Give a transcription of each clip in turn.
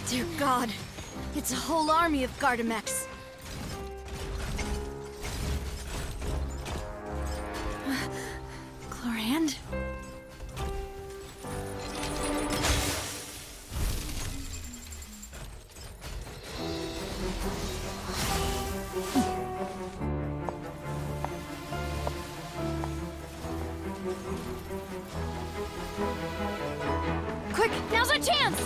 Dear God, it's a whole army of Gardamex. CLORINDE? Quick, now's our chance!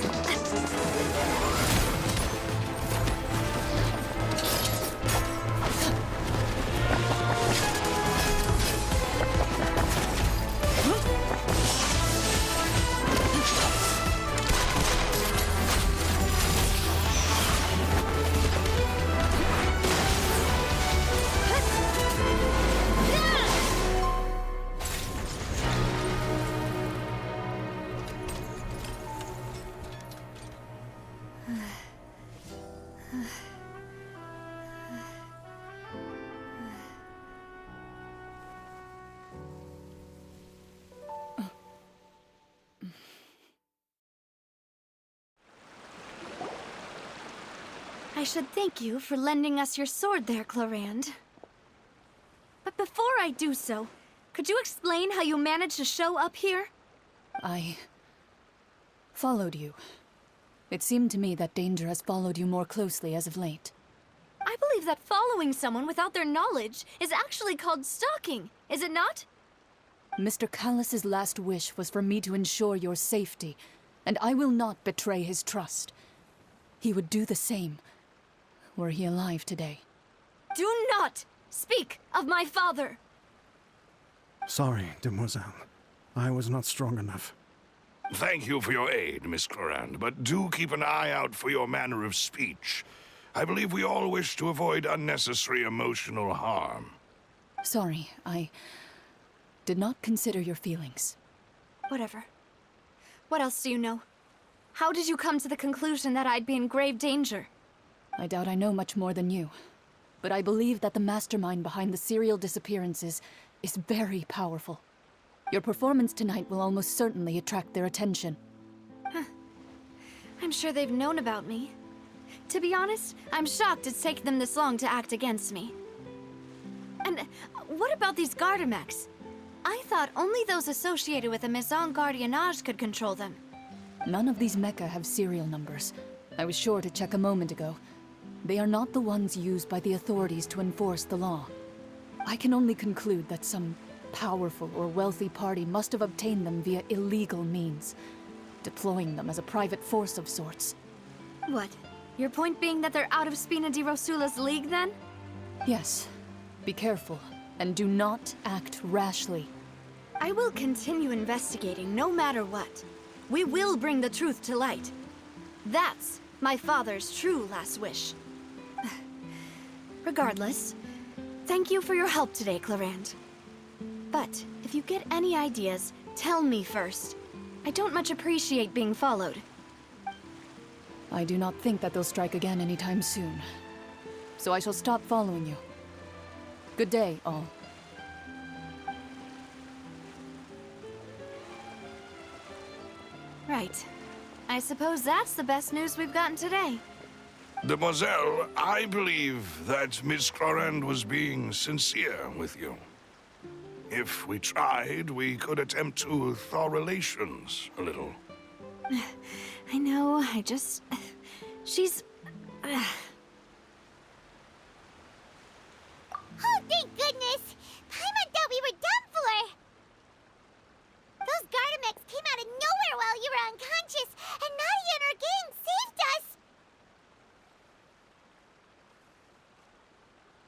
I should thank you for lending us your sword there, CLORINDE. But before I do so, could you explain how you managed to show up here? I followed you. It seemed to me that danger has followed you more closely as of late. I believe that following someone without their knowledge is actually called stalking, is it not? Mr. Callus's last wish was for me to ensure your safety, and I will not betray his trust. He would do the same, were he alive today. Do not speak of my father! Sorry, demoiselle. I was not strong enough. Thank you for your aid, Miss CLORINDE, but do keep an eye out for your manner of speech. I believe we all wish to avoid unnecessary emotional harm. Sorry, I did not consider your feelings. Whatever. What else do you know? How did you come to the conclusion that I'd be in grave danger? I doubt I know much more than you, but I believe that the mastermind behind the serial disappearances is very powerful. Your performance tonight will almost certainly attract their attention. I'm sure they've known about me. To be honest, I'm shocked it's taken them this long to act against me. And what about these Gardamex? I thought only those associated with the Maison Gardiennage could control them. None of these mecha have serial numbers. I was sure to check a moment ago. They are not the ones used by the authorities to enforce the law. I can only conclude that some powerful or wealthy party must have obtained them via illegal means, deploying them as a private force of sorts. What? Your point being that they're out of Spina di Rosula's league, then? Yes. Be careful, and do not act rashly. I will continue investigating no matter what. We will bring the truth to light. That's my father's true last wish. Regardless, thank you for your help today, CLORINDE. But if you get any ideas, tell me first. I don't much appreciate being followed. I do not think that they'll strike again anytime soon. So I shall stop following you. Good day, all. Right. I suppose that's the best news we've gotten today. Demoiselle, I believe that Miss CLORINDE was being sincere with you. If we tried, we could attempt to thaw relations a little. I know, she's... Oh, thank goodness! Paimon thought we were done for! Those Gardamex came out of nowhere while you were unconscious, and Nadia and her gang saved us!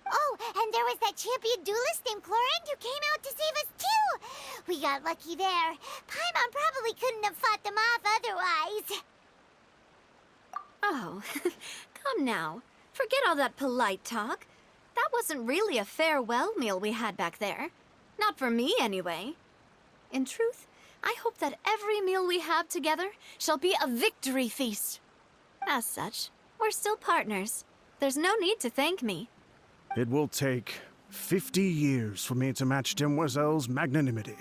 Oh, and there was that champion duelist named CLORINDE who came out to save us too! We got lucky there. Paimon probably couldn't have fought them off otherwise. Oh, come now. Forget all that polite talk. That wasn't really a farewell meal we had back there. Not for me, anyway. In truth, I hope that every meal we have together shall be a victory feast. As such, we're still partners. There's no need to thank me. It will take 50 years for me to match Demoiselle's magnanimity.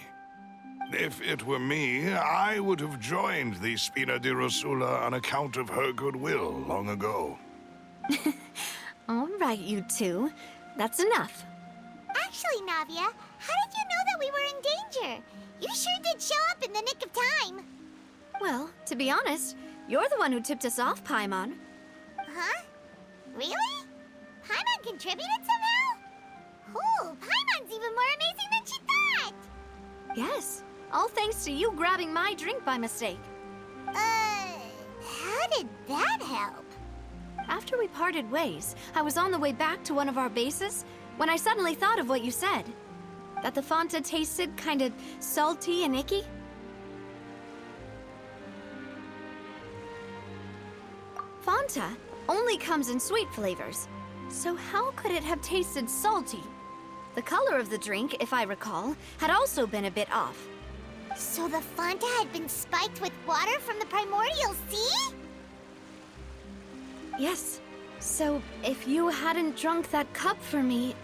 If it were me, I would have joined the Spina di Rosula on account of her goodwill long ago. All right, you two. That's enough. Actually, Navia, how did you know that we were in danger? You sure did show up in the nick of time. Well, to be honest, you're the one who tipped us off, Paimon. Huh? Really? Paimon contributed somehow? Ooh, Paimon's even more amazing than she thought! Yes, all thanks to you grabbing my drink by mistake. How did that help? After we parted ways, I was on the way back to one of our bases when I suddenly thought of what you said. That the Fanta tasted kind of salty and icky. Fanta only comes in sweet flavors, so how could it have tasted salty? The color of the drink, if I recall, had also been a bit off. So the Fanta had been spiked with water from the primordial sea? Yes, so if you hadn't drunk that cup for me...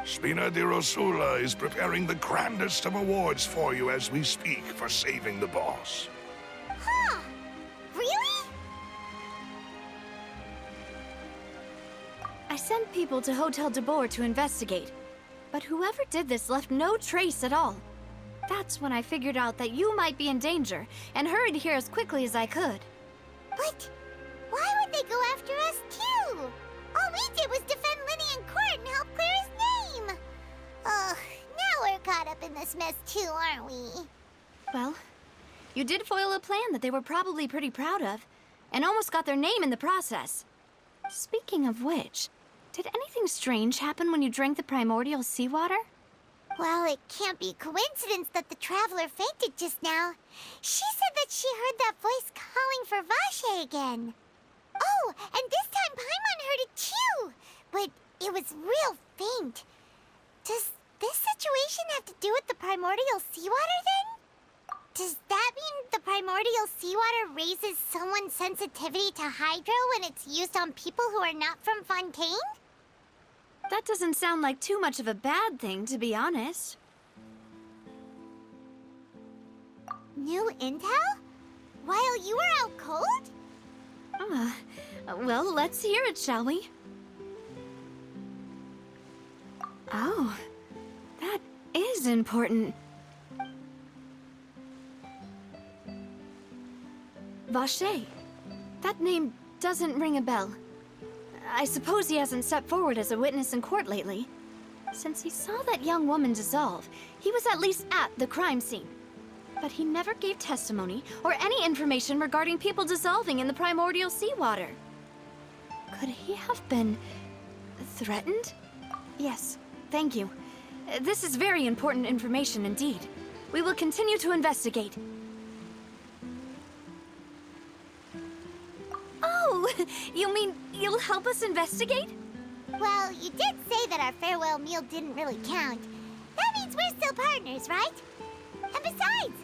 Spina di Rosula is preparing the grandest of awards for you as we speak for saving the boss. Huh? Really? I sent people to Hotel de Boer to investigate, but whoever did this left no trace at all. That's when I figured out that you might be in danger and hurried here as quickly as I could. But why would they go after us too? All we did was defend Linny in court and help clear his name. Ugh, now we're caught up in this mess too, aren't we? Well, you did foil a plan that they were probably pretty proud of, and almost got their name in the process. Speaking of which, did anything strange happen when you drank the primordial seawater? Well, it can't be coincidence that the traveler fainted just now. She said that she heard that voice calling for Vache again. Oh, and this time Paimon heard it too, but it was real faint. Does this situation have to do with the primordial seawater then? Does that mean the primordial seawater raises someone's sensitivity to hydro when it's used on people who are not from Fontaine? That doesn't sound like too much of a bad thing, to be honest. New intel? While you were out cold? Well, let's hear it, shall we? Oh, that is important. Vache. That name doesn't ring a bell. I suppose he hasn't stepped forward as a witness in court lately. Since he saw that young woman dissolve, he was at least at the crime scene. But he never gave testimony or any information regarding people dissolving in the primordial seawater. Could he have been threatened? Yes, thank you. This is very important information indeed. We will continue to investigate. Oh, you mean you'll help us investigate? Well, you did say that our farewell meal didn't really count. That means we're still partners, right? And besides,